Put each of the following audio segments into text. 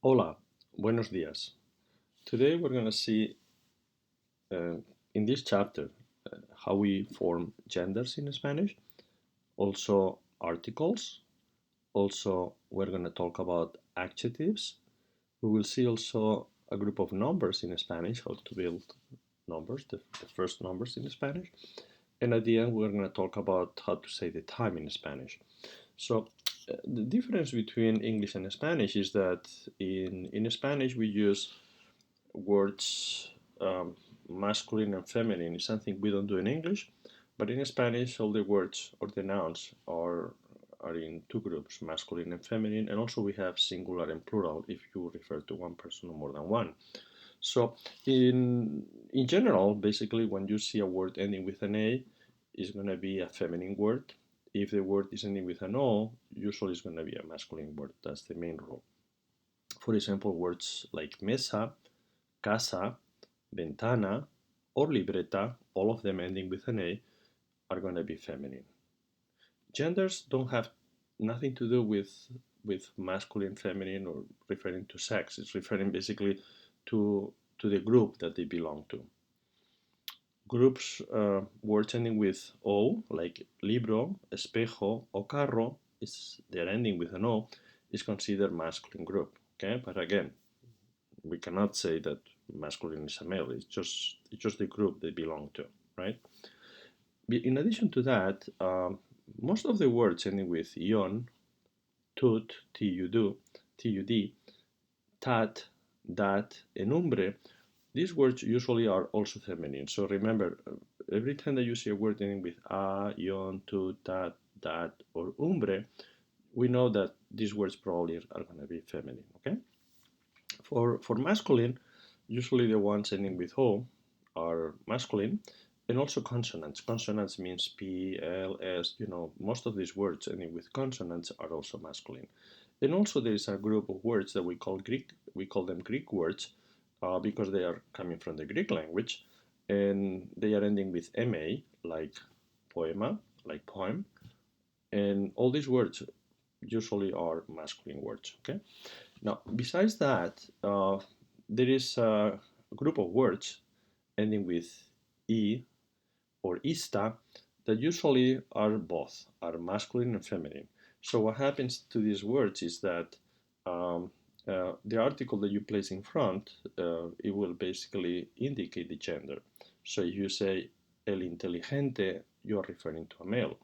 Hola, buenos días. Today we're going to see uh, in this chapter how we form genders in Spanish, also articles. Also, we're going to talk about adjectives. We will see also a group of numbers in Spanish, how to build numbers, the first numbers in Spanish. And at the end, we're going to talk about how to say the time in Spanish. So, the difference between English and Spanish is that in Spanish we use words masculine and feminine is something we don't do in English, but in Spanish all the words or the nouns are in two groups, masculine and feminine, and also we have singular and plural if you refer to one person or more than one. So in general, basically when you see a word ending with an A, it's going to be a feminine word. If the word is ending with an O, usually it's going to be a masculine word. That's the main rule. For example, words like mesa, casa, ventana, or libreta, all of them ending with an A, are going to be feminine. Genders don't have nothing to do with masculine, feminine, or referring to sex. It's referring basically to the group that they belong to. Groups, words ending with O, like libro, espejo, o carro, they're ending with an O, is considered masculine group. Okay, but again, we cannot say that masculine is a male. It's just the group they belong to, right? In addition to that, most of the words ending with ion, tut, tud, tat, dat, and umbre, these words usually are also feminine. So remember, every time that you see a word ending with a, ion, tut, tat, dat, or umbre, we know that these words probably are going to be feminine. Okay. For masculine, usually the ones ending with O are masculine, and also consonants. Consonants means P, L, S, most of these words ending with consonants are also masculine. And also there is a group of words that we call them Greek words, because they are coming from the Greek language, and they are ending with MA, like poema, like poem, and all these words usually are masculine words, okay? Now, besides that, there is a group of words ending with E or ista that usually are masculine and feminine. So what happens to these words is that the article that you place in front, it will basically indicate the gender. So if you say el inteligente, you're referring to a male.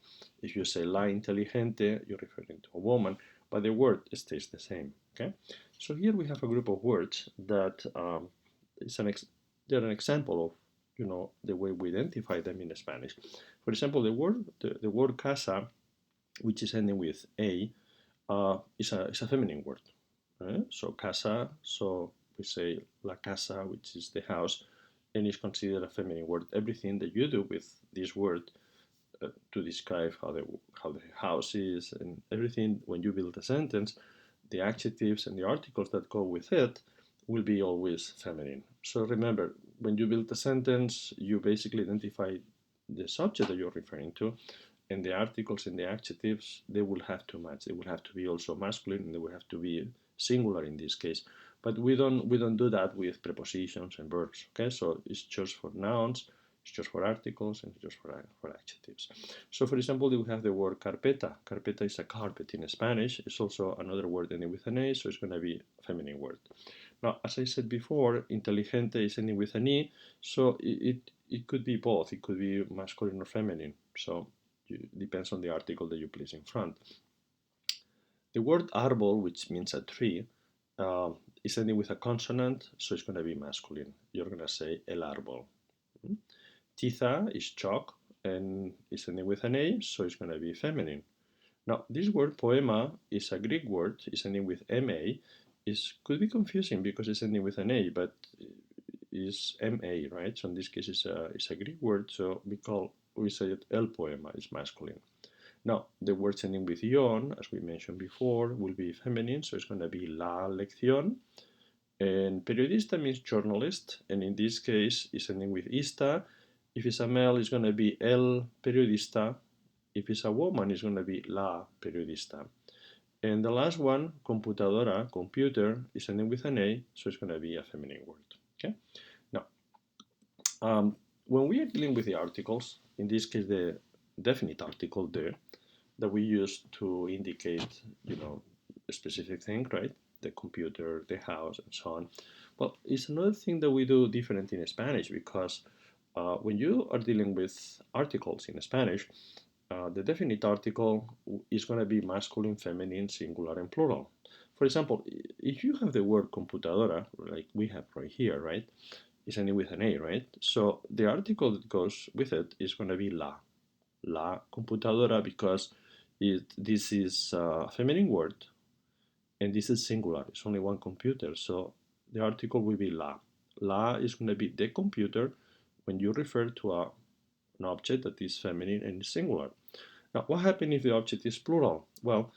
If you say la inteligente, you're referring to a woman, but the word stays the same. Okay. So here we have a group of words that they're an example of the way we identify them in Spanish. For example, the word casa, which is ending with a, is a feminine word. Right? So casa, so we say la casa, which is the house, and is considered a feminine word. Everything that you do with this word to describe how the house is and everything, when you build a sentence, the adjectives and the articles that go with it will be always feminine. So remember, when you build a sentence, you basically identify the subject that you're referring to, and the articles and the adjectives, they will have to match. They will have to be also masculine, and they will have to be singular in this case. But we don't do that with prepositions and verbs. Okay, so it's just for nouns, it's just for articles, and it's just for adjectives. So for example, we have the word carpeta. Carpeta is a carpet in Spanish. It's also another word ending with an A, so it's going to be a feminine word. Now, as I said before, inteligente is ending with an E, so it could be both. It could be masculine or feminine. So it depends on the article that you place in front. The word árbol, which means a tree, is ending with a consonant, so it's going to be masculine. You're going to say el árbol. Tiza is chalk, and it's ending with an A, so it's going to be feminine. Now, this word poema is a Greek word, it's ending with MA. Could be confusing because it's ending with an A, but is MA, right? So in this case, it's a Greek word, so we say that el poema is masculine. Now, the words ending with ion, as we mentioned before, will be feminine, so it's going to be la lección. And periodista means journalist, and in this case, it's ending with ista. If it's a male, it's going to be el periodista. If it's a woman, it's going to be la periodista. And the last one, computadora, computer, is ending with an A, so it's going to be a feminine word. Okay. Now, when we are dealing with the articles, in this case, the definite article there that we use to indicate, a specific thing, right? The computer, the house, and so on. Well, it's another thing that we do different in Spanish because when you are dealing with articles in Spanish, the definite article is going to be masculine, feminine, singular, and plural. For example, if you have the word computadora, like we have right here, right, it's ending with an A, right? So the article that goes with it is going to be la computadora, because this is a feminine word and this is singular. It's only one computer, so the article will be la. La is going to be the computer when you refer to an object that is feminine and is singular. Now, what happens if the object is plural? Well,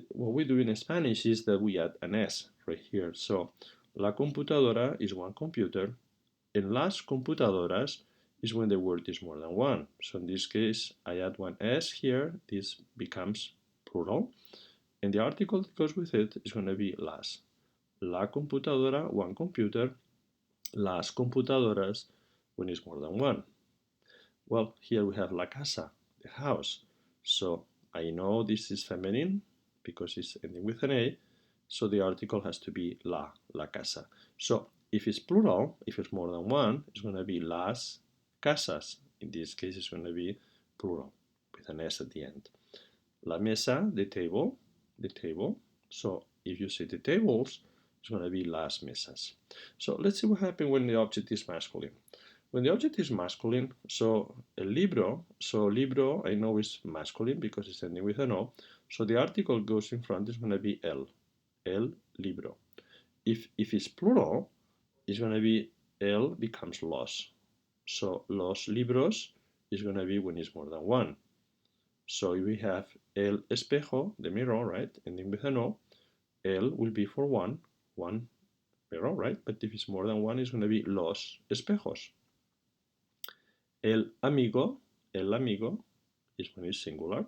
what we do in Spanish is that we add an S right here. So, la computadora is one computer, and las computadoras is when the word is more than one. So in this case, I add one S here, this becomes plural, and the article that goes with it is going to be las. La computadora, one computer, las computadoras, when it's more than one. Well, here we have la casa, the house. So I know this is feminine because it's ending with an A, so the article has to be la casa. So if it's plural, if it's more than one, it's going to be las casas. In this case, it's going to be plural with an S at the end. La mesa, the table, the table. So if you say the tables, it's going to be las mesas. So let's see what happens when the object is masculine. When the object is masculine, so el libro, so libro I know is masculine because it's ending with an O, so the article goes in front, is going to be el libro. If it's plural, it's going to be el becomes los. So los libros is going to be when it's more than one. So if we have el espejo, the mirror, right, ending with an O, el will be for one mirror, right? But if it's more than one, it's going to be los espejos. El amigo is when it's singular,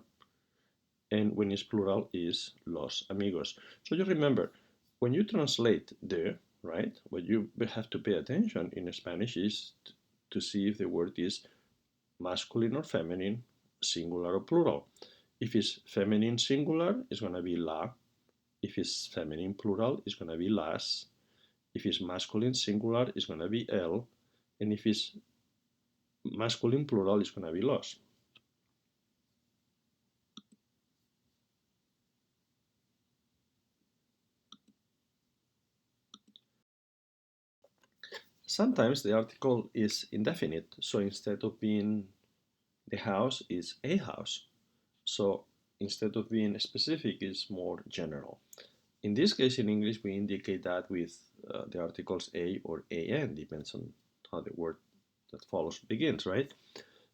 and when it's plural is los amigos. So you remember, when you translate there, right, what you have to pay attention in Spanish is to see if the word is masculine or feminine, singular or plural. If it's feminine singular, it's going to be la. If it's feminine plural, it's going to be las. If it's masculine singular, it's going to be el. And if it's masculine plural, it's going to be los. Sometimes the article is indefinite, so instead of being the house, is a house. So instead of being specific, it's more general. In this case, in English, we indicate that with the articles a or an, depends on how the word that follows begins, right?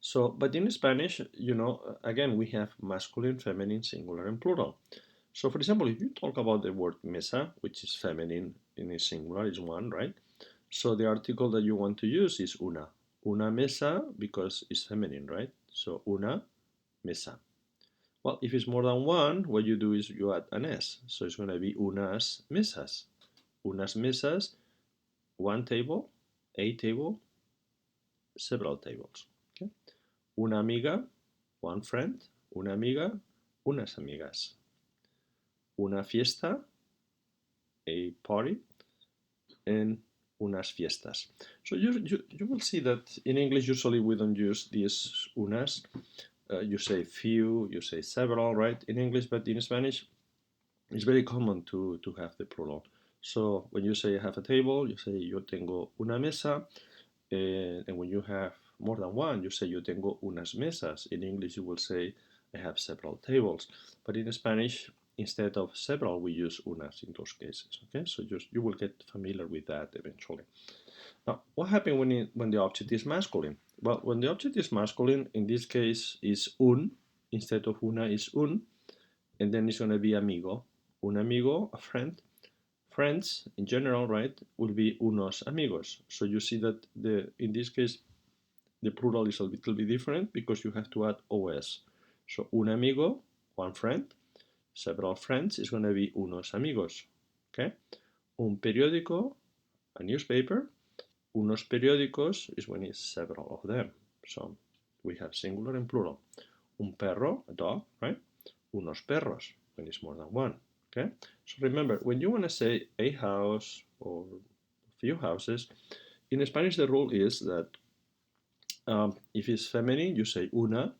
So, but in Spanish, again, we have masculine, feminine, singular, and plural. So, for example, if you talk about the word mesa, which is feminine in a singular, is one, right? So the article that you want to use is una. Una mesa because it's feminine, right? So una mesa. Well, if it's more than one, what you do is you add an S. So it's going to be unas mesas. Unas mesas, one table, a table, several tables. Okay? Una amiga, one friend. Una amiga, unas amigas. Una fiesta, a party. And unas fiestas. So you will see that in English usually we don't use these unas. You say few, you say several, right, in English, but in Spanish it's very common to have the plural. So when you say I have a table, you say yo tengo una mesa, and when you have more than one, you say yo tengo unas mesas. In English you will say I have several tables, but in Spanish instead of several, we use unas in those cases. Okay, so you will get familiar with that eventually. Now, what happens when the object is masculine? Well, when the object is masculine, in this case, is un instead of una is un, and then it's going to be amigo. Un amigo, a friend. Friends in general, right, will be unos amigos. So you see that in this case the plural is a little bit different because you have to add os. So un amigo, one friend. several friends is going to be unos amigos. Okay? Un periódico, a newspaper. Unos periódicos is when it's several of them. So we have singular and plural. Un perro, a dog, right? Unos perros, when it's more than one. Okay? So remember, when you want to say a house or a few houses, in Spanish the rule is that if it's feminine, you say una.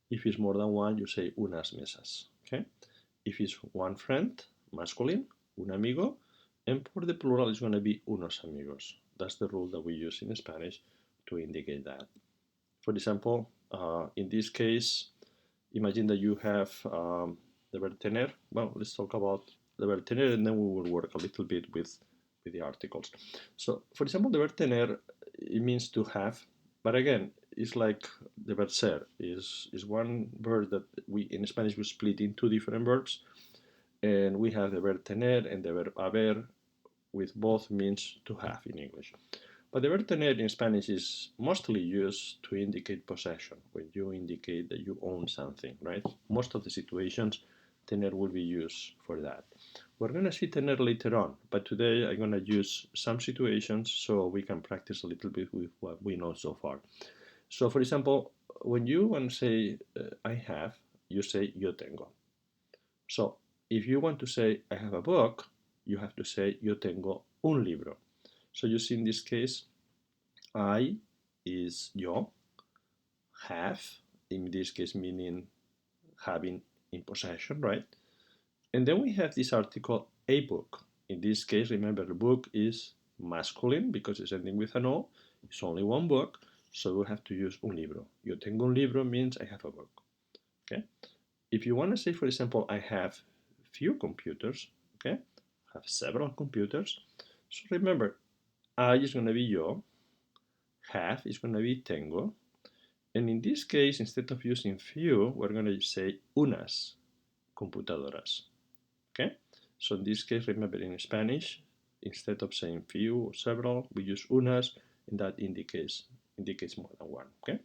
If it's more than one, you say unas mesas. Okay? If it's one friend, masculine, un amigo, and for the plural, it's going to be unos amigos. That's the rule that we use in Spanish to indicate that. For example, in this case, imagine that you have the verb tener. Well, let's talk about the verb tener, and then we will work a little bit with the articles. So, for example, the verb tener, it means to have, but again, it's like the verb ser is one verb that we in Spanish we split in two different verbs, and we have the verb tener and the verb haber, with both means to have in English. But the verb tener in Spanish is mostly used to indicate possession, when you indicate that you own something, right? Most of the situations, tener will be used for that. We're going to see tener later on, but today I'm going to use some situations so we can practice a little bit with what we know so far. So, for example, when you want to say I have, you say yo tengo. So, if you want to say I have a book, you have to say yo tengo un libro. So you see in this case, I is yo, have, in this case meaning having in possession, right? And then we have this article, a book. In this case, remember the book is masculine because it's ending with an O. It's only one book, so we have to use un libro. Yo tengo un libro means I have a book. Okay? If you want to say, for example, I have few computers, okay? I have several computers. So remember, I is going to be yo, have is going to be tengo, and in this case, instead of using few, we're going to say unas computadoras. Okay? So in this case, remember in Spanish, instead of saying few or several, we use unas, and that indicates more than one. Okay?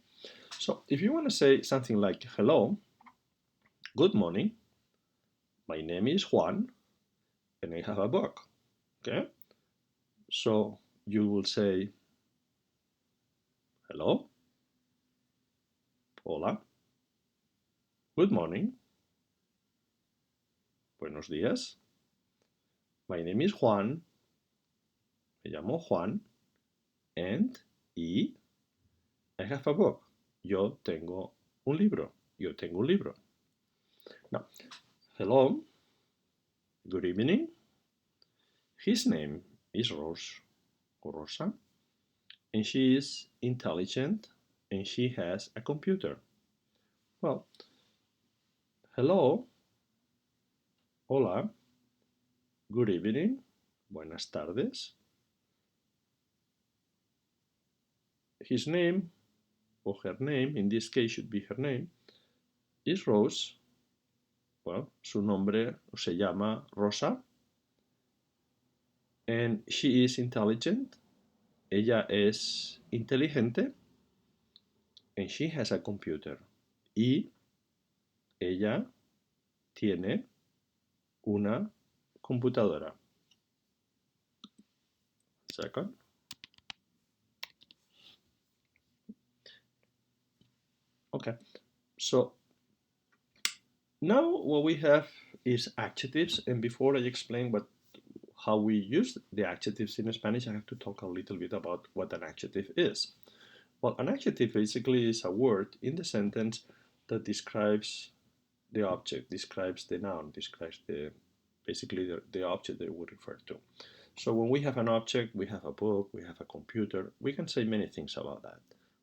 So if you want to say something like hello, good morning, my name is Juan, and I have a book. Okay? So you will say hello, hola, good morning, buenos días, my name is Juan, me llamo Juan, and I have a book. Yo tengo un libro. Yo tengo un libro. Now, hello, good evening. His name is Rose or Rosa, and she is intelligent and she has a computer. Well, hello, hola, good evening, buenas tardes. His name or her name, in this case should be her name, is Rose. Well, su nombre se llama Rosa, and she is intelligent. Ella es inteligente, and she has a computer. Y ella tiene una computadora. Second. Okay, so now what we have is adjectives, and before I explain how we use the adjectives in Spanish, I have to talk a little bit about what an adjective is. Well, an adjective basically is a word in the sentence that describes the object, describes the noun, describes basically the object that we refer to. So when we have an object, we have a book, we have a computer, we can say many things about that.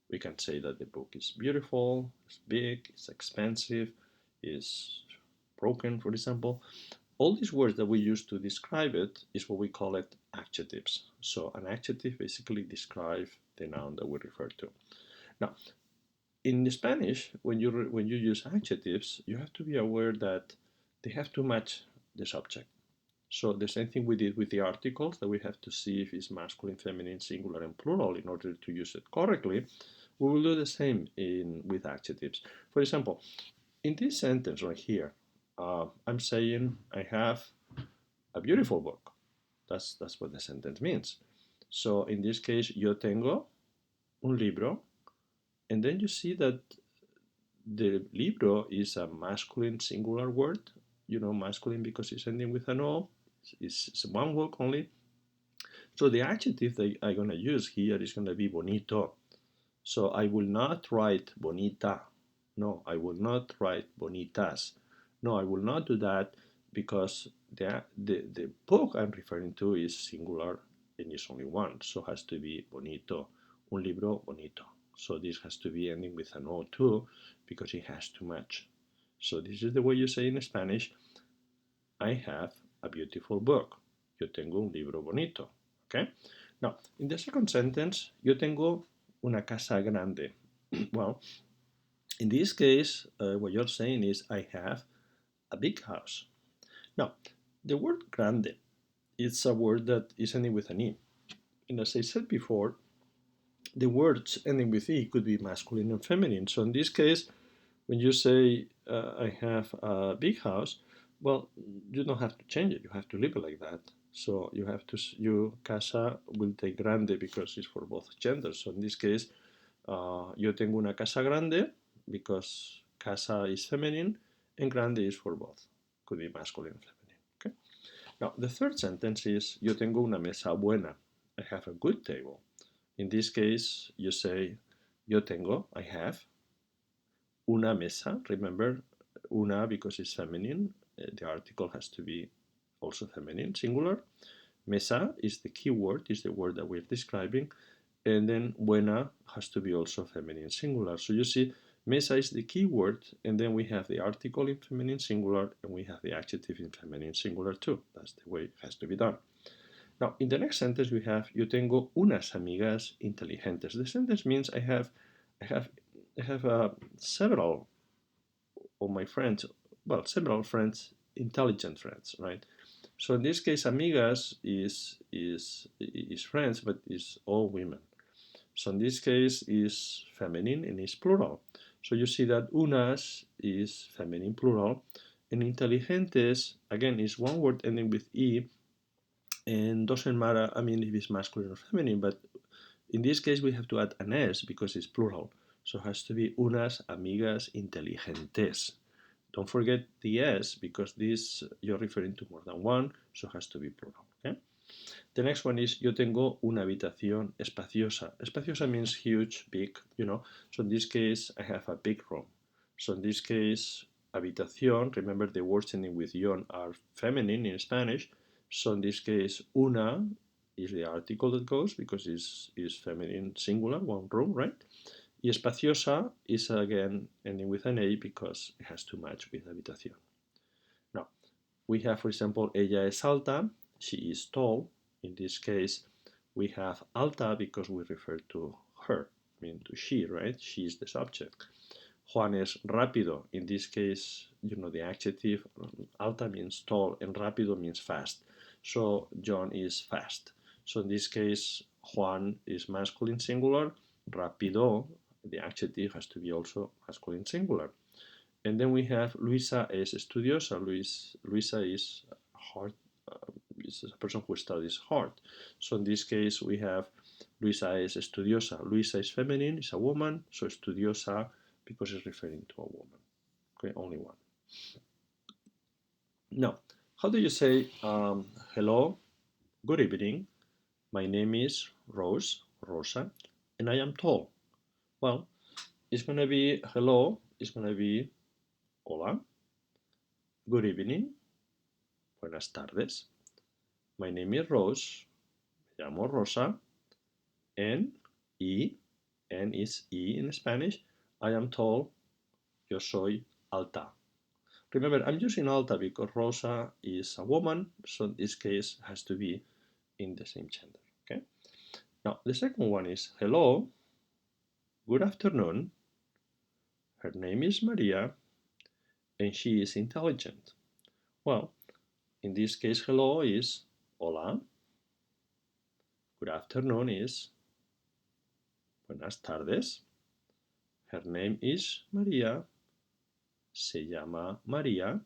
We can say that the book is beautiful, it's big, it's expensive, is broken, for example. All these words that we use to describe it is what we call it adjectives. So an adjective basically describes the noun that we refer to. Now, in Spanish, when you use adjectives, you have to be aware that they have to match the subject. So the same thing we did with the articles, that we have to see if it's masculine, feminine, singular, and plural in order to use it correctly. We will do the same with adjectives. For example, in this sentence right here, I'm saying I have a beautiful book. That's what the sentence means. So in this case, yo tengo un libro, and then you see that the libro is a masculine singular word. You know, masculine because it's ending with an O. It's one word only. So the adjective that I'm going to use here is going to be bonito. So I will not write bonita. No, I will not write bonitas. No, I will not do that because the book I'm referring to is singular and is only one. So it has to be bonito. Un libro bonito. So this has to be ending with an O too because it has to match. So this is the way you say in Spanish, I have a beautiful book. Yo tengo un libro bonito. Okay? Now, in the second sentence, yo tengo una casa grande. Well, in this case, what you're saying is I have a big house. Now, the word grande is a word that is ending with an E. And as I said before, the words ending with E could be masculine and feminine. So in this case, when you say I have a big house, well, you don't have to change it. You have to leave it like that. So you have to, casa will take grande because it's for both genders. So in this case, yo tengo una casa grande because casa is feminine and grande is for both. Could be masculine and feminine. Okay. Now the third sentence is yo tengo una mesa buena. I have a good table. In this case, you say yo tengo, I have una mesa. Remember, una because it's feminine. The article has to be also feminine, singular. Mesa is the key word, is the word that we're describing. And then buena has to be also feminine, singular. So you see, mesa is the key word, and then we have the article in feminine singular, and we have the adjective in feminine singular too. That's the way it has to be done. Now, in the next sentence, we have yo tengo unas amigas inteligentes. The sentence means I have several of my friends, well, several friends, intelligent friends, right? So in this case, amigas is friends, but is all women. So in this case is feminine and is plural. So you see that unas is feminine plural, and inteligentes again is one word ending with e, and doesn't matter. I mean, if it's masculine or feminine, but in this case we have to add an s because it's plural. So it has to be unas amigas inteligentes. Don't forget the s because this you're referring to more than one, so it has to be plural. Okay. The next one is yo tengo una habitación espaciosa. Espaciosa means huge, big, you know. So in this case, I have a big room. So in this case, habitación, remember the words ending with ion are feminine in Spanish. So in this case, una is the article that goes because it's feminine singular, one room, right? Y espaciosa is again ending with an A because it has to match with habitación. Now, we have, for example, ella es alta, she is tall. In this case, we have alta because we refer to her, I mean to she, right? She is the subject. Juan es rápido. In this case, you know the adjective alta means tall and rápido means fast. So John is fast. So in this case, Juan is masculine singular. Rápido, the adjective has to be also masculine singular. And then we have Luisa es estudiosa. Luisa is hard, is a person who studies hard. So in this case, we have Luisa es estudiosa. Luisa is feminine, is a woman, so estudiosa because it's referring to a woman. Okay, only one. Now, how do you say hello, good evening, my name is Rosa, and I am tall? Well, it's going to be hello, it's going to be hola, good evening, buenas tardes. My name is Rose, me llamo Rosa, and E, N is E in Spanish. I am tall, yo soy alta. Remember, I'm using alta because Rosa is a woman, so in this case has to be in the same gender. Okay. Now the second one is hello, good afternoon. Her name is Maria, and she is intelligent. Well, in this case, hello is hola. Good afternoon is buenas tardes. Her name is Maria. Se llama María.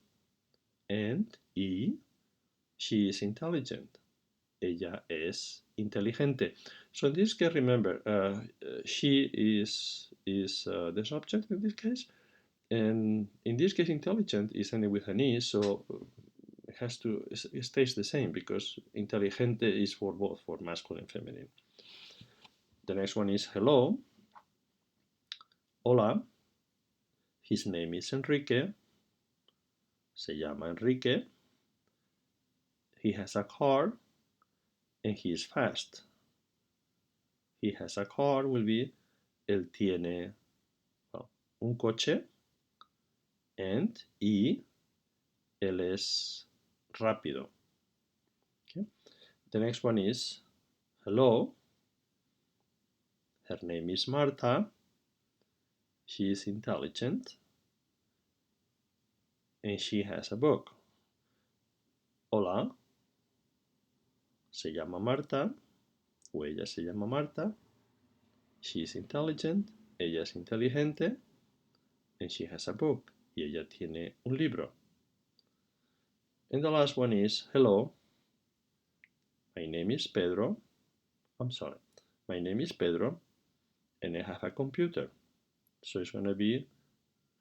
and E, she is intelligent. Ella es inteligente. So in this case, remember, she is the subject in this case, and in this case, intelligent is ending with an E, so it stays the same because inteligente is for both, for masculine and feminine. The next one is hello. Hola. His name is Enrique. Se llama Enrique. He has a car and he is fast. He has a car will be él tiene un coche and él es rápido. Okay. The next one is hello. Her name is Marta. She is intelligent and she has a book. Hola. Se llama Marta o ella se llama Marta. She is intelligent. Ella es inteligente and she has a book. Y ella tiene un libro. And the last one is hello. My name is Pedro. I'm sorry. My name is Pedro and I have a computer. So it's going to be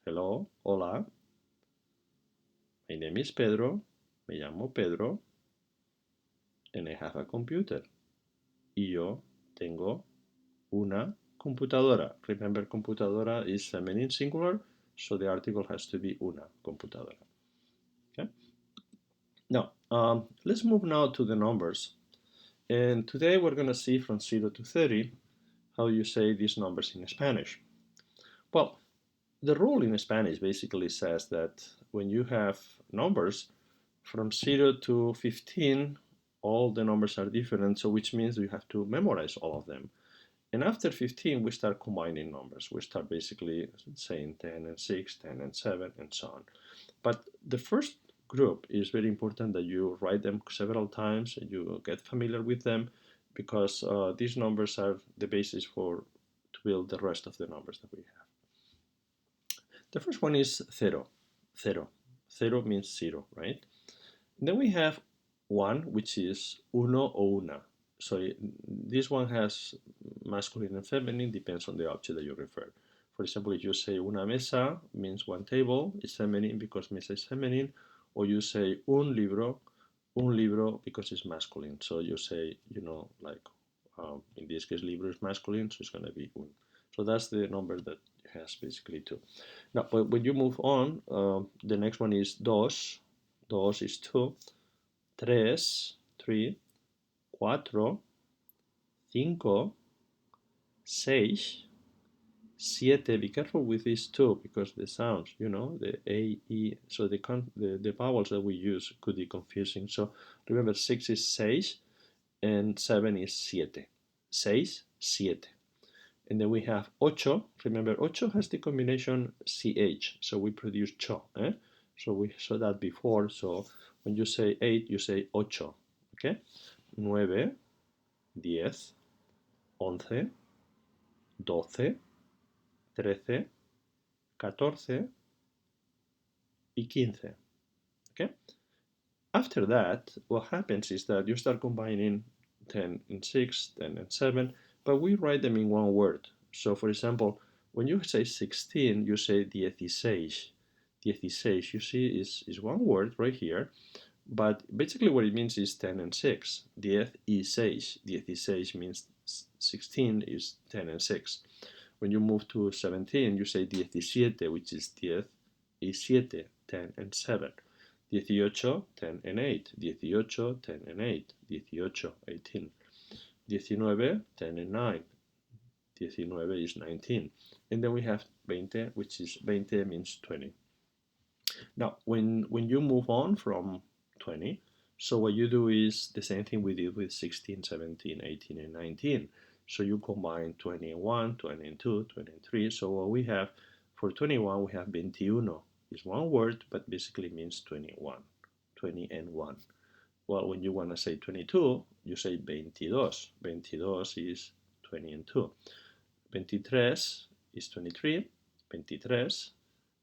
hello, hola. My name is Pedro. Me llamo Pedro and I have a computer. Y yo tengo una computadora. Remember, computadora is feminine singular, so the article has to be una computadora. Okay. Now, let's move now to the numbers. And today we're going to see from 0 to 30 how you say these numbers in Spanish. Well, the rule in Spanish basically says that when you have numbers from 0 to 15, all the numbers are different, so which means you have to memorize all of them. And after 15, we start combining numbers. We start basically saying 10 and 6, 10 and 7, and so on. But the first group is very important that you write them several times and you get familiar with them because these numbers are the basis to build the rest of the numbers that we have. The first one is cero. Cero. Cero means 0, right? Then we have 1, which is uno o una. So this one has masculine and feminine, depends on the object that you refer. For example, if you say una mesa, means one table, it's feminine because mesa is feminine, or you say un libro because it's masculine. So you say, like in this case, libro is masculine, so it's going to be un. So that's the number that has basically 2. Now, when you move on, the next one is dos. Dos is 2. Tres, 3. Cuatro, 5, 6, 7. Be careful with these 2 because the sounds, the A, E, so the vowels that we use could be confusing. So remember, 6 is 6 and 7 is 7. 6, 7. And then we have ocho. Remember, ocho has the combination CH, so we produce cho. So we saw that before. So when you say 8, you say ocho. Okay? 9, 10, 11, 12, 13, 14 y 15. Okay? After that, what happens is that you start combining 10 and 6, 10 and 7, but we write them in one word. So for example, when you say 16, you say 16. 16, you see, is one word right here, but basically what it means is 10 and 6. 16. 16 means 16 is 10 and 6. When you move to 17, you say 17, which is 10 y 7, 10 and 7. 18, 10 and 8. 18, 10 and 8. 18, 18. 19, 10 and 9. 19 is 19. And then we have 20, which is 20 means 20. Now, when you move on from 20, so what you do is the same thing we did with 16, 17, 18, and 19. So you combine 20 and 1, 20 and 2, 20 and 3. So what we have for 21, we have 21. It's one word, but basically means 21. 20 and 1. Well, when you want to say 22, you say 22. 22 is 20 and 2. 23 is 23. 23,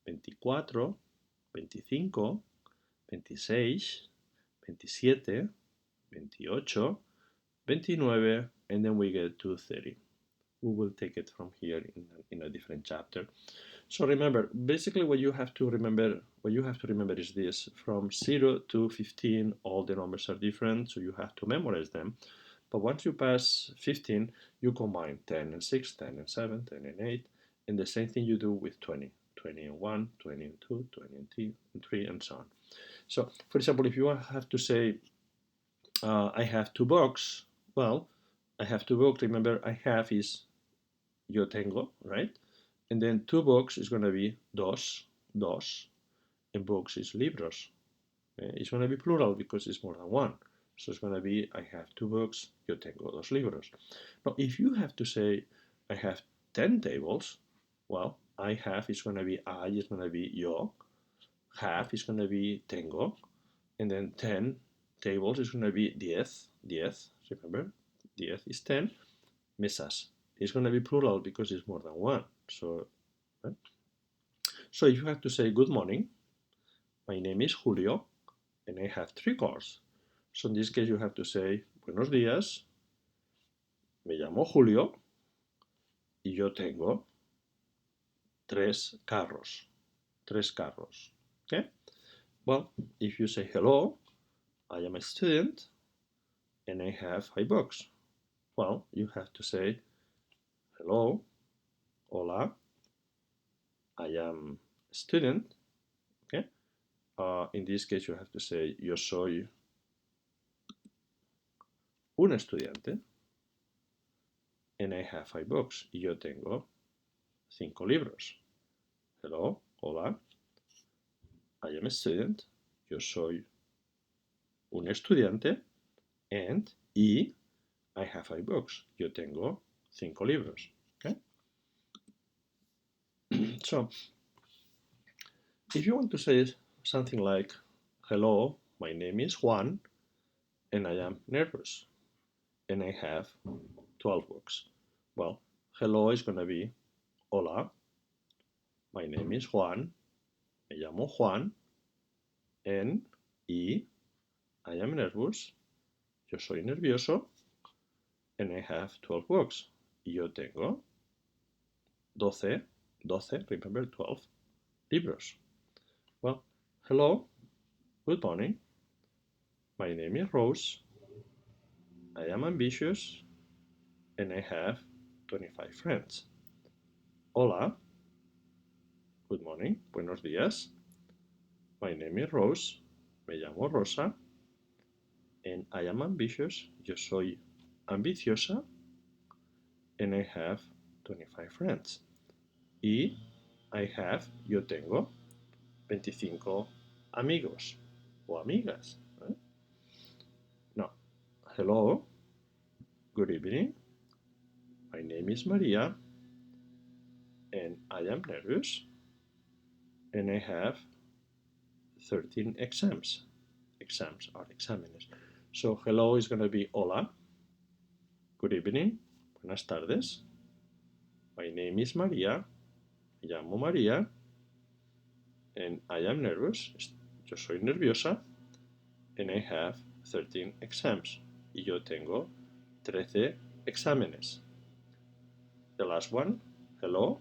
24, 25, 26, 27, 28, 29, and then we get to 30. We will take it from here in a different chapter. So remember, basically what you have to remember is this: from 0 to 15, all the numbers are different, so you have to memorize them. But once you pass 15, you combine 10 and 6, 10 and 7, 10 and 8, and the same thing you do with 20. 20 and 1, 20 and 2, 20 and 3, and so on. So, for example, if you have to say, I have 2 books, well, I have 2 books. Remember, I have is yo tengo, right? And then 2 books is going to be dos, and books is libros. It's going to be plural because it's more than one. So it's going to be, I have 2 books, yo tengo dos libros. Now, if you have to say, I have 10 tables, well, I have is going to be I, is going to be yo, have is going to be tengo, and then 10 tables is going to be diez, remember? Diez is 10, mesas. It's going to be plural because it's more than one. So, right? So if you have to say good morning, my name is Julio, and I have 3 cars. So in this case you have to say buenos días, me llamo Julio, y yo tengo 3 carros. 3 carros. Okay? Well, if you say hello, I am a student, and I have 5 books. Well, you have to say hello, hola, I am a student. Okay? In this case, you have to say yo soy un estudiante, and I have 5 books. Y yo tengo 5 libros. Hello, hola, I am a student. Yo soy un estudiante, and I have 5 books. Yo tengo 5 libros. Okay? So, if you want to say something like, hello, my name is Juan, and I am nervous, and I have 12 books. Well, hello is going to be hola, my name is Juan, me llamo Juan, and I am nervous, yo soy nervioso, and I have 12 books. Y yo tengo 12, remember 12 libros. Well, hello, good morning, my name is Rose, I am ambitious, and I have 25 friends. Hola, good morning, buenos días, my name is Rose, me llamo Rosa, and I am ambitious, yo soy ambiciosa, and I have 25 friends. Y yo tengo 25 amigos o amigas. Now, hello, good evening, my name is Maria, and I am nervous, and I have 13 exams. Exams are exámenes. So hello is going to be hola, good evening, buenas tardes, my name is Maria, me llamo María, and I am nervous, yo soy nerviosa, and I have 13 exams, y yo tengo 13 exámenes. The last one, hello,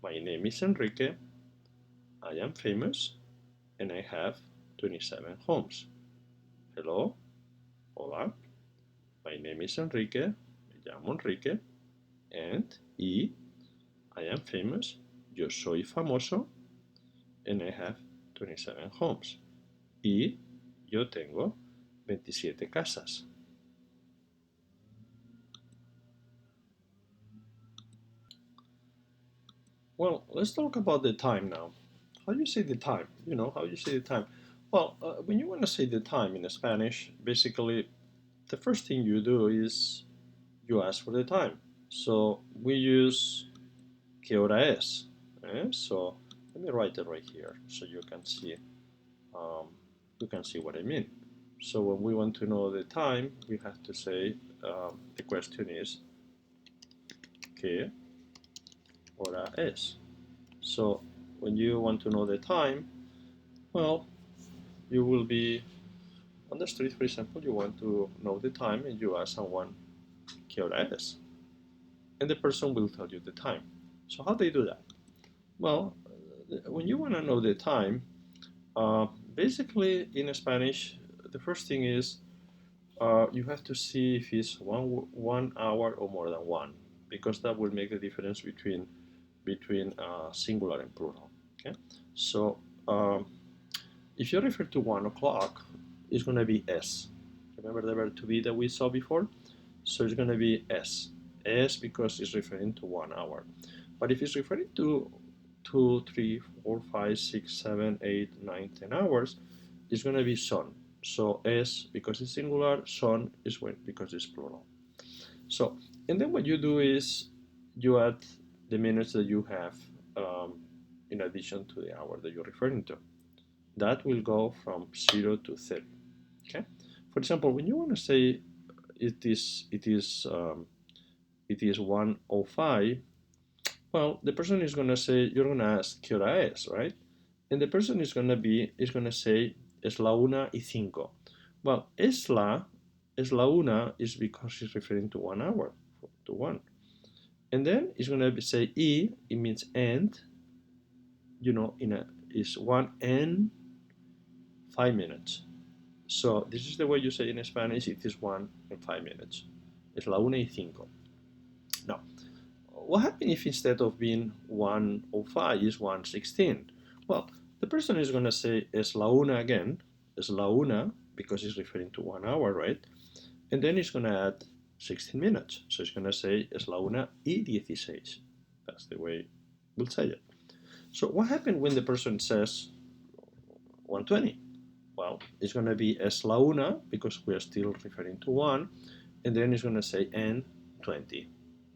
my name is Enrique, I am famous, and I have 27 homes. Hello, hola, my name is Enrique, me llamo Enrique, and I am famous, yo soy famoso, and I have 27 homes. Y yo tengo 27 casas. Well, let's talk about the time now. How do you say the time? How do you say the time? Well, when you want to say the time in Spanish, basically, the first thing you do is you ask for the time. So we use ¿qué hora es? So let me write it right here so um, you can see what I mean. So when we want to know the time, we have to say the question is ¿qué hora es? So when you want to know the time, well, you will be on the street, for example, you want to know the time and you ask someone, ¿Qué hora es? And the person will tell you the time. So how they do that? Well, when you want to know the time, basically in Spanish, the first thing is you have to see if it's 1 hour or more than one, because that will make the difference between singular and plural. Okay, so if you refer to 1 o'clock, it's going to be s. Remember the verb to be that we saw before? So it's going to be s. S because it's referring to 1 hour. But if it's referring to 2, 3, 4, 5, 6, 7, 8, 9, 10 hours, it's going to be son. So s because it's singular, son is when because it's plural. So, and then what you do is you add the minutes that you have in addition to the hour that you're referring to. That will go from 0 to 30. Okay. For example, when you want to say it is 1:05, well, the person is going to say, you're going to ask ¿Qué hora es?, right? And the person is going to say es la 1:05. Well, es la una is because it's referring to 1 hour, to one. And then it's going to say it means and, is 1 and 5 minutes. So this is the way you say in Spanish, it is 1 and 5 minutes. Es la 1:05. Now, what happens if instead of being 1:05 is 1:16? Well, the person is going to say es la una again, es la una, because it's referring to 1 hour, right? And then it's going to add 16 minutes. So it's going to say es la 1:16. That's the way we'll say it. So what happens when the person says 1:20? Well, it's going to be es la una, because we are still referring to 1, and then it's going to say en 20,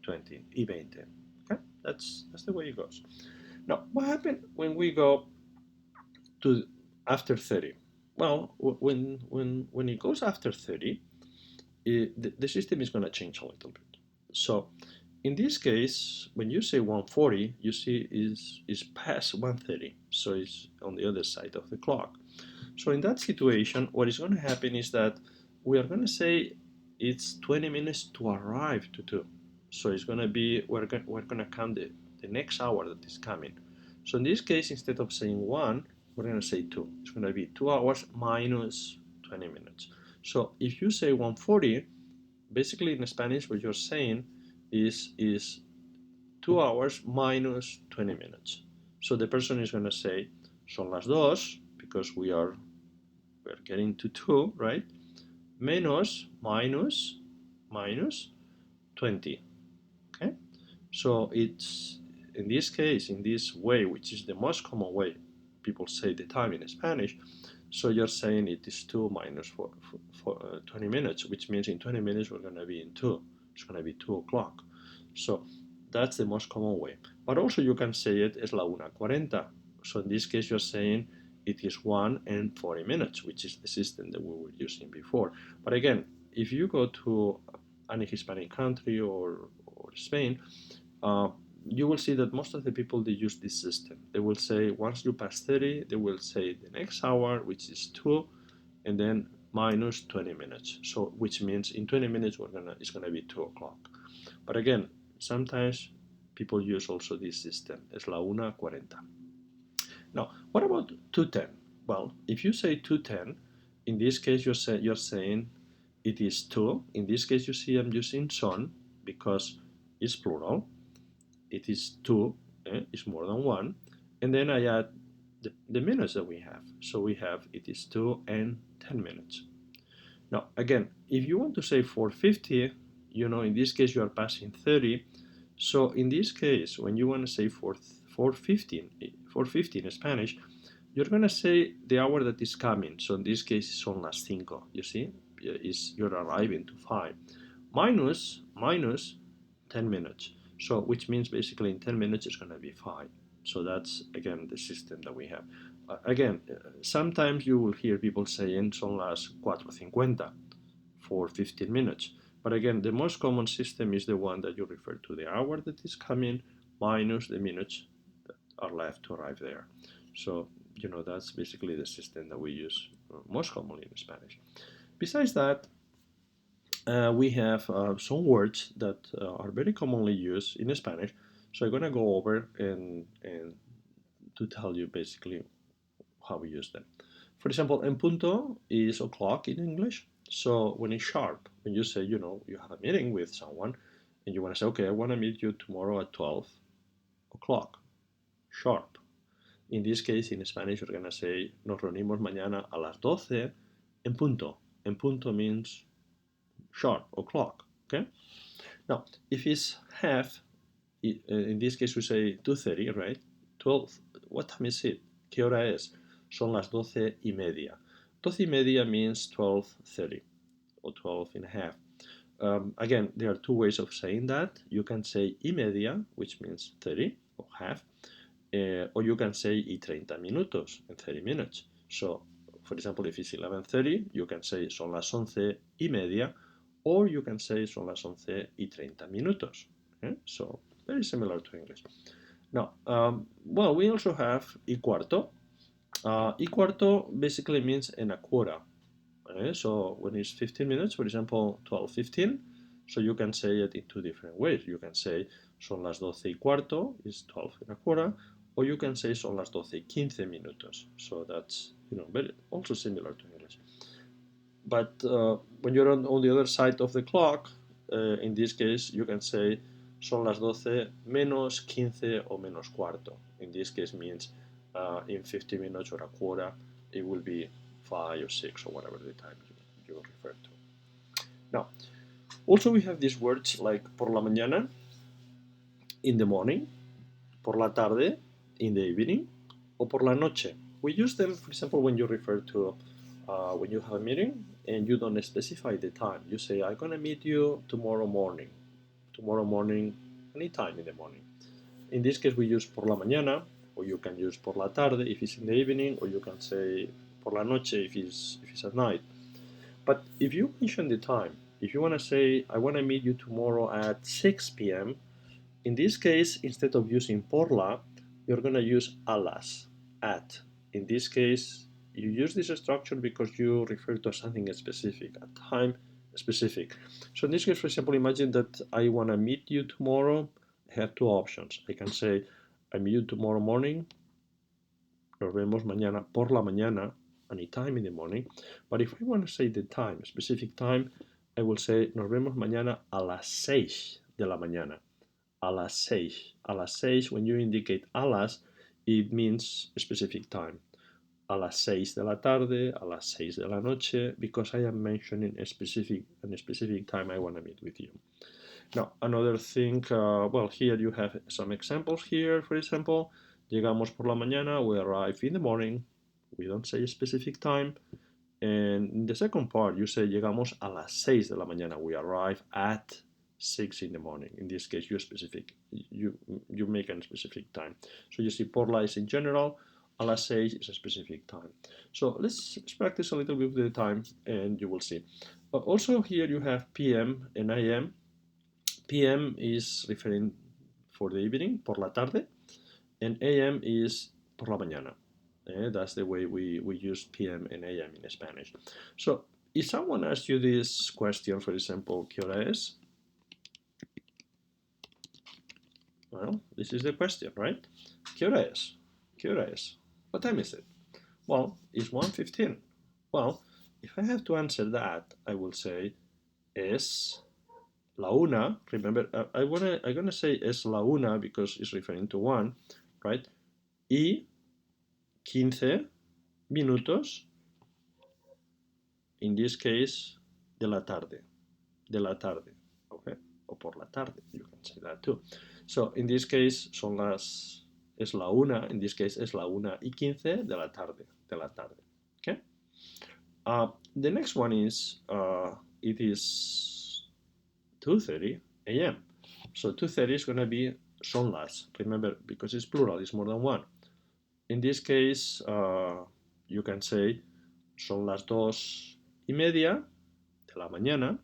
y 20. Okay, that's the way it goes. Now, what happens when we go to after 30? Well, when it goes after 30, the system is going to change a little bit. So in this case, when you say 1:40, you see is past 1:30, so it's on the other side of the clock. So in that situation, what is going to happen is that we are going to say it's 20 minutes to arrive to 2. So it's going to be, we're going to count the next hour that is coming. So in this case, instead of saying 1, we're going to say 2. It's going to be 2 hours minus 20 minutes. So if you say 1:40, basically in Spanish, what you're saying is 2 hours minus 20 minutes. So the person is going to say, son las dos, because we're getting to 2, right? Minus 20. Okay? So it's, in this case, in this way, which is the most common way people say the time in Spanish, so you're saying it is 2 minus 20 minutes, which means in 20 minutes we're going to be in 2. It's going to be 2 o'clock. So that's the most common way. But also you can say it as la 1:40. So in this case you're saying it is 1 and 40 minutes, which is the system that we were using before. But again, if you go to any Hispanic country or Spain, you will see that most of the people, they use this system. They will say once you pass 30, they will say the next hour, which is 2, and then minus 20 minutes. So which means in 20 minutes it's gonna be 2 o'clock. But again, sometimes people use also this system. Es la 1:40. Now, what about 2:10? Well, if you say 2:10, in this case you're saying it is 2. In this case, you see I'm using son because it's plural. It is 2, it's more than 1. And then I add the minutes that we have. So we have it is 2 and 10 minutes. Now, again, if you want to say 4:50, in this case you are passing 30. So in this case, when you want to say 4:50 in Spanish, you're going to say the hour that is coming. So in this case, son las 5. You see, you're arriving to 5. Minus 10 minutes. So which means basically in 10 minutes it's going to be 5. So that's, again, the system that we have. Sometimes you will hear people saying son las 4:50 for 15 minutes. But again, the most common system is the one that you refer to, the hour that is coming minus the minutes that are left to arrive there. So, that's basically the system that we use most commonly in Spanish. Besides that, we have some words that are very commonly used in Spanish. So I'm going to go over and to tell you basically how we use them. For example, en punto is o'clock in English. So when it's sharp, when you say, you have a meeting with someone and you want to say, okay, I want to meet you tomorrow at 12 o'clock, sharp. In this case, in Spanish, we're going to say, nos reunimos mañana a las 12 en punto. En punto means sharp, o'clock, okay? Now, if it's half, in this case we say 2:30, right? 12, what time is it? ¿Qué hora es? Son las 12:30. 12:30 means 12:30 or 12 and a half. Again, there are two ways of saying that. You can say y media, which means 30 or half, or you can say y 30 minutos, in 30 minutes. So, for example, if it's 11:30, you can say son las 11:30, or you can say son las 11:30 minutos. Okay? So, very similar to English. Now, well, we also have y cuarto. Y cuarto basically means en a quarter. Okay? So when it's 15 minutes, for example, 12:15, so you can say it in two different ways. You can say son las 12:15 is 12 and a quarter, or you can say son las 12:15 minutos. So that's very also similar to English. But when you're on the other side of the clock, in this case, you can say son las 12 menos 15 o menos cuarto. In this case means in 50 minutes or a quarter, it will be 5 or 6 or whatever the time you refer to. Now, also we have these words like por la mañana, in the morning, por la tarde, in the evening, or por la noche. We use them, for example, when you refer to when you have a meeting and you don't specify the time. You say, I'm going to meet you tomorrow morning, anytime in the morning. In this case, we use por la mañana, or you can use por la tarde if it's in the evening, or you can say por la noche if it's at night. But if you mention the time, if you want to say, I want to meet you tomorrow at 6 p.m., in this case, instead of using por la, you're going to use a las, at. In this case, you use this structure because you refer to something specific, a time specific. So in this case, for example, imagine that I want to meet you tomorrow. I have two options. I can say, I meet you tomorrow morning. Nos vemos mañana por la mañana, anytime in the morning. But if I want to say the time, a specific time, I will say, nos vemos mañana a las 6 de la mañana. A las 6. A las 6, when you indicate a las, it means a specific time. A las 6 de la tarde, a las 6 de la noche, because I am mentioning a specific time I want to meet with you. Now, another thing, well, here you have some examples here, for example, llegamos por la mañana, we arrive in the morning, we don't say a specific time, and in the second part, you say llegamos a las 6 de la mañana, we arrive at 6 in the morning. In this case, you make a specific time. So you see, por la is in general, a las 6 is a specific time. So let's practice a little bit with the time, and you will see. Also here you have PM and AM. PM is referring for the evening, por la tarde, and AM is por la mañana. That's the way we use PM and AM in Spanish. So if someone asks you this question, for example, ¿qué hora es? Well, this is the question, right? ¿Qué hora es? ¿Qué hora es? What time is it? Well, it's 1:15. Well, if I have to answer that, I will say es la una. Remember, I'm gonna say es la una because it's referring to one, right? Y 15 minutos. In this case, de la tarde. De la tarde, okay? O por la tarde, you can say that too. So in this case, es la una, in this case, es la 1:15 de la tarde, okay? The next one is, it is 2:30 a.m. So 2:30 is going to be son las, remember, because it's plural, it's more than one. In this case, you can say son las 2:30 de la mañana,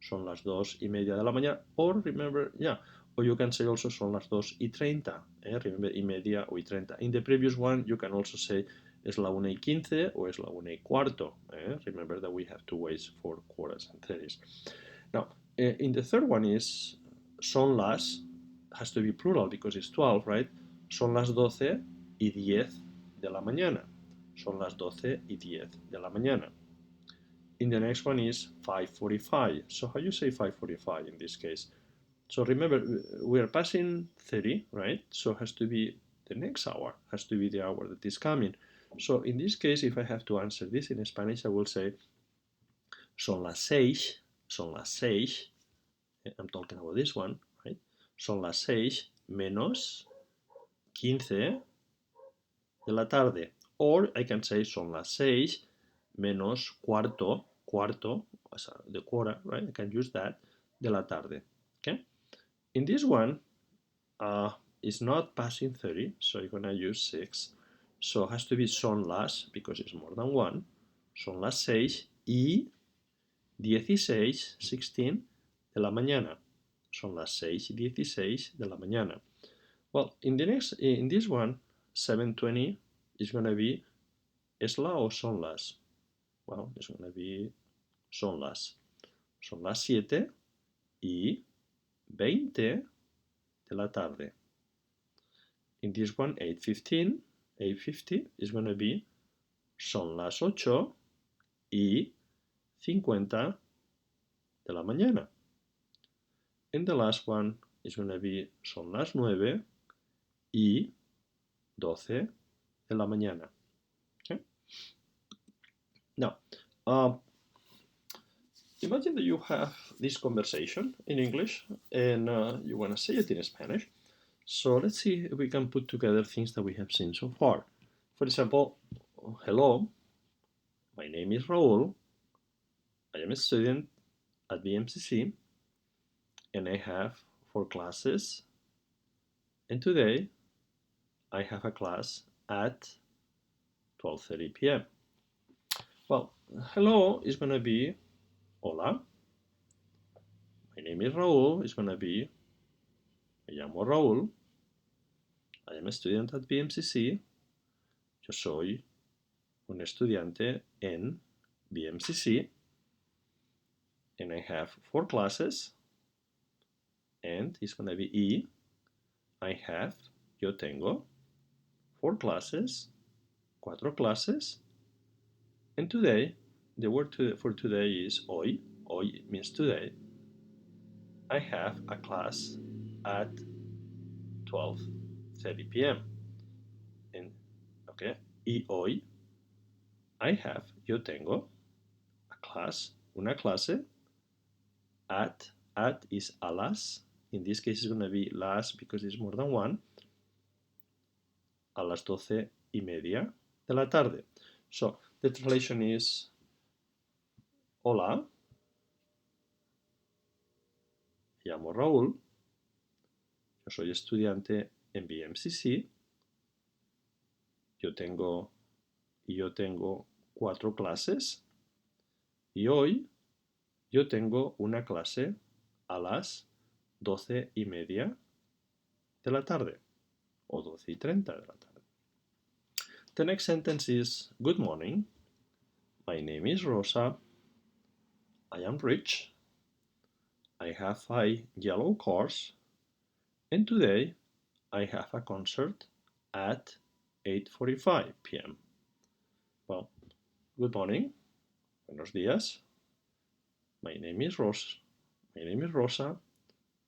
son las 2:30 de la mañana, or remember, or you can say also son las 2:30, remember y media or y 30. In the previous one, you can also say ¿Es la 1:15 o es la 1:15? Remember that we have two ways for quarters and 30s. Now, in the third one is son las, has to be plural because it's 12, right? Son las 12:10 de la mañana. Son las 12:10 de la mañana. In the next one is 5:45. So how you say 5:45 in this case? So remember, we are passing 30, right? So it has to be the next hour, has to be the hour that is coming. So in this case, if I have to answer this in Spanish, I will say son las 6, son las 6. I'm talking about this one, right? Son las 6 menos 15 de la tarde. Or I can say son las 6 menos cuarto, the quarter, right? I can use that, de la tarde, okay? In this one, it's not passing 30, so you're gonna use 6. So it has to be son las, because it's more than one. Son las 6:16, 16 de la mañana. Son las 6:16 de la mañana. Well, in this one, 7:20 is gonna be ¿es la o son las? Well, it's gonna be son las. Son las 7:20 de la tarde. In this one, 8:50 is going to be son las 8:50 de la mañana. And the last one is going to be son las 9:12 de la mañana. Okay? Now, imagine that you have this conversation in English and you want to say it in Spanish. So let's see if we can put together things that we have seen so far. For example, hello, my name is Raul. I am a student at BMCC and I have 4 classes. And today I have a class at 12:30 p.m. Well, hello is going to be hola. My name is Raul is going to be me llamo Raúl. I am a student at BMCC. Yo soy un estudiante en BMCC. And I have 4 classes. And it's going to be y. I have, yo tengo 4 classes, 4 clases. And today, the word for today is hoy. Hoy means today. I have a class at 12:30 p.m. And, okay, y hoy I have, yo tengo a class, una clase at is a las. In this case, it's going to be las because it's more than one. A las 12:30 de la tarde. So the translation is hola, me llamo Raúl, yo soy estudiante en BMCC, yo tengo 4 clases y hoy yo tengo una clase a las 12:30 de la tarde o 12:30 de la tarde. The next sentence is good morning, my name is Rosa, I am rich, I have 5 yellow cars, and today I have a concert at 8:45 p.m. Well, good morning, buenos días. My name is Rosa,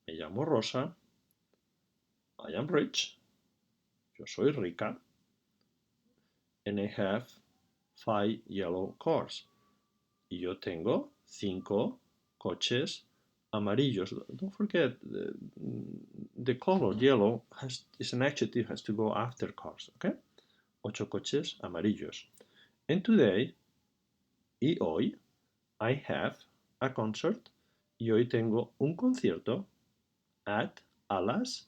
me llamo Rosa, I am rich, yo soy rica, and I have 5 yellow cars. Y yo tengo 5 coches amarillos. Don't forget, the color yellow is an adjective, has to go after cars, okay? 8 coches amarillos. And today, y hoy, I have a concert. Y hoy tengo un concierto a las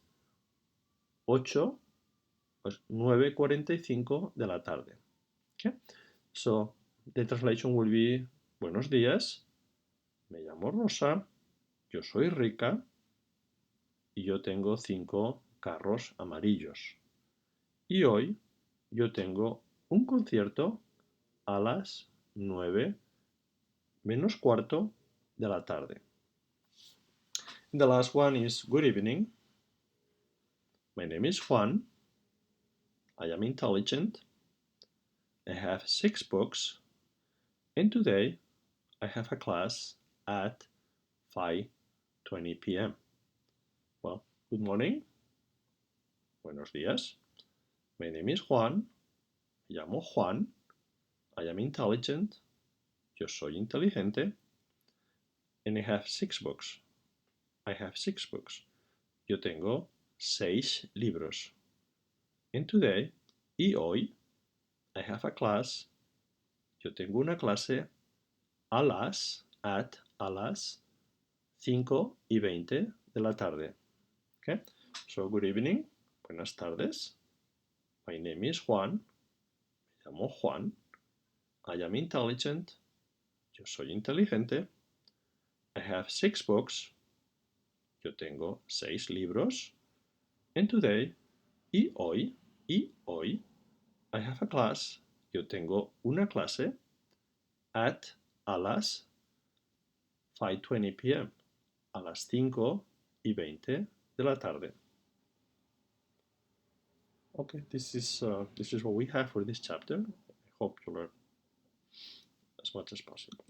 9:45 de la tarde. Okay? So the translation will be buenos días, me llamo Rosa, yo soy rica y yo tengo 5 carros amarillos. Y hoy yo tengo un concierto a las 9 menos cuarto de la tarde. The last one is good evening. My name is Juan. I am intelligent. I have 6 books. And today I have a class at 5:20 p.m. Well, good morning. Buenos días. My name is Juan. Me llamo Juan. I am intelligent. Yo soy inteligente. And I have 6 books. I have 6 books. Yo tengo 6 libros. And today, y hoy, I have a class. Yo tengo una clase a las 5:20 de la tarde. Okay? So, good evening. Buenas tardes. My name is Juan. Me llamo Juan. I am intelligent. Yo soy inteligente. I have 6 books. Yo tengo 6 libros. And today, y hoy, I have a class. Yo tengo una clase a las 5:20 p.m. A las 5:20 de la tarde. Okay, this is what we have for this chapter. I hope you learn as much as possible.